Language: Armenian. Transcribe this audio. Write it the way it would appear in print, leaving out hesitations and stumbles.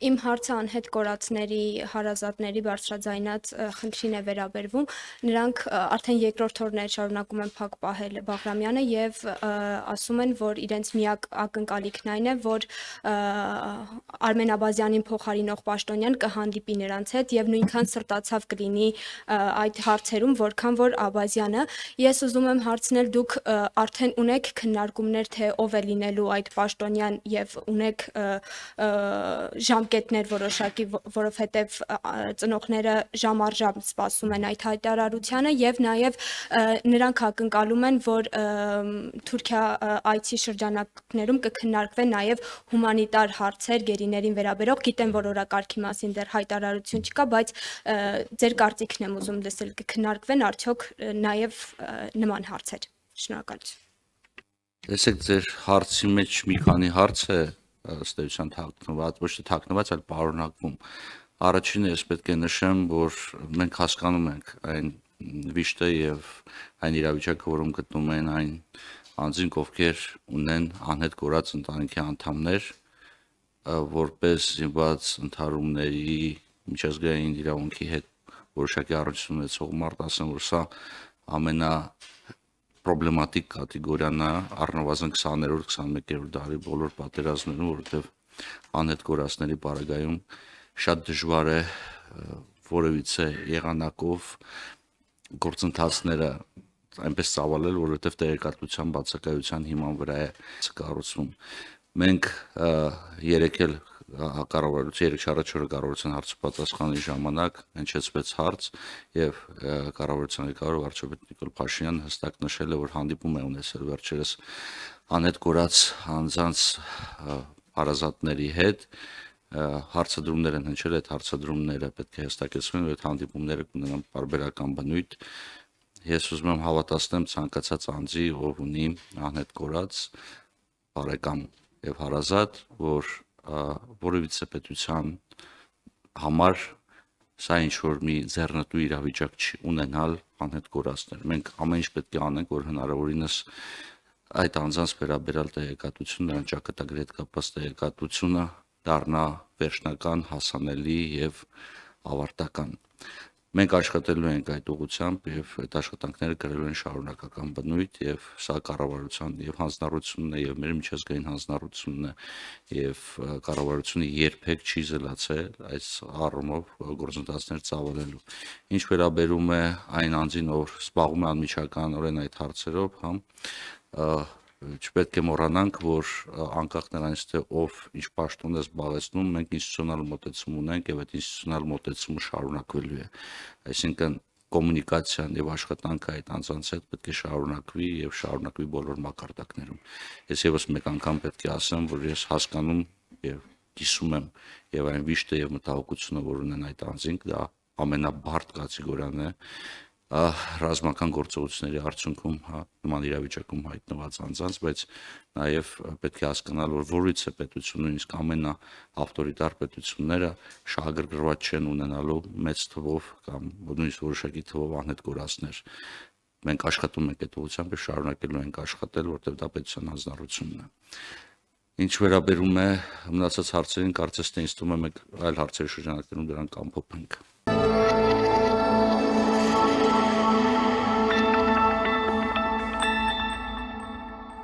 Իմ հարցը անհետ կորածների հարազատների բարձրաձայնած խնդրին է վերաբերվում։ Նրանք արդեն երկրորդ օրն է շարունակում են փակ պահել Բաղրամյանը եւ ասում են, որ իրենց միակ ակնկալիքն այն է, որ Արմեն Աբազյանին փոխարինող պաշտոնյան կհանդիպի նրանց հետ եւ նույնքան սրտացավ կլինի այդ հարցերում, որքան որ Աբազյանը։ Ես ուզում եմ հարցնել, դուք արդեն ունեք քննարկումներ, թե ով է լինելու այդ պաշտոնյան եւ ունեք ժամկետներ որոշակի, որովհետև ծնողները ժամ առ ժամ սպասում են այդ հայտարարությանը եւ նաեւ նրանք ակնկալում են, որ Թուրքիա այցի շրջանակներում կքննարկվեն նաեւ հումանիտար հարցեր գերիներին վերաբերող։ Գիտեմ, որ օրակարգի մասին դեռ հայտարարություն չկա, բայց ձեր կարծիքն եմ ուզում լսել, կքննարկվեն արդյոք նաեւ նման հարցեր։ Շնորհակալություն։ Տեսեք, ձեր հարցի մեջ մի քանի հարց է ըստ էության թաքնված, ոչ թե թաքնված, այլ պարունակվում։ Առաջինը ես պետք է նշեմ, որ մենք հասկանում ենք այն վիշտը եւ այն իրավիճակը, որում գտնվում են այն անձինք, ովքեր ունեն անհետ կորած ընտանիքի անդամներ, որպես զինված ընդհարումների միջազգային իրավունքի հետ որոշակի առնչություն ունեցող մարդ, ասեմ, որ սա ամենապրոբլեմատիկ կատեգորիան է առնվազն 20-րդ, 21-րդ դարի բոլոր պատերազմներում, որովհետև անհետ կորածների պարագայում շատ դժվար է որևիցե եղանակով գործընթացները այնպես ծավալել, որովհետև տեղեկատվության բացակայության հիման վրա է կառուցվում։ Մենք երեկ էլ կառավարության 3-4 կառավարության հարցը պատասխանի ժամանակ հնչեցվեց հարց եւ կառավարության ղեկավար վարչապետ Նիկոլ Փաշինյանը հստակ նշել է, որ հանդիպում է ունեցել վերջերս անհետ կորած անձանց հարազատների հետ հարցադրումներ են հնչել, այդ հարցադրումները պետք է հստակեցվեն, որ այդ հանդիպումները կունենան պարբերական բնույթ։ Ես ուզում եմ հավատացնեմ ցանկացած անձի, ով ունի անհետ կորած բարեկամ եւ հարազատ, որ որևիցե պետության համար սա ինչ որ մի ձեռնտու իրավիճակ չի ունենալ անհետ կորածներ։ Մենք ամեն ինչ պետք է անենք, որ հնարավորինս այդ անձանց վերաբերյալ տեղեկատվությունը, նրանց ճակատագրի հետ կապված տեղեկատվությունը դառնա վերջնական, հասանելի եւ ավարտական։ Մենք աշխատելու ենք այդ ուղղությամբ եւ այդ աշխատանքները կրելու են շարունակական բնույթ եւ սա կառավարության եւ հանձնառությունն է եւ մեր միջազգային հանձնառությունն է եւ կառավարությունը երբեք չի զլացել այս առումով գործընթացներ ծավալելու։ Ինչ վերաբերում է այն անձին, ով զբաղվում է անմիջականորեն այդ հարցերով, չպետք է մոռանանք, որ անկախ նրանից թե ով ինչ պաշտոն է զբաղեցնում, մենք ինստիտուցիոնալ մոտեցում ունենք եւ այդ ինստիտուցիոնալ մոտեցումը շարունակվելու է։ Այսինքն կոմունիկացիան եւ աշխատանքը այդ անձանց հետ պետք է շարունակվի եւ շարունակվի բոլոր մակարդակներում։ Ես եւս մեկ անգամ պետք է ասեմ, որ ես հասկանում եւ կիսում եմ եւ այն վիշտը եւ մտահոգությունը, որ ունեն այդ անձինք, դա ամենաբարդ կատեգորիան է ռազմական գործողությունների արդյունքում նման իրավիճակում հայտնված անձանց, բայց նաև պետք է հասկանալ, որ որից է պետություն, նույնիսկ ամենաավտորիտար պետությունները շահագրգռված չեն ունենալու մեծ թվով կամ նույնիսկ որոշակի թվով անհետ կորածներ։ Մենք աշխատում ենք այդ ուղղությամբ եւ շարունակելու ենք աշխատել, որտեղ դա պետության հանձնառությունն է։ Ինչ վերաբերում է մնացած հարցերին, կարծես թե ինձ թվում է մենք այլ հարցերի շրջանակներում դրանք կամփոփենք։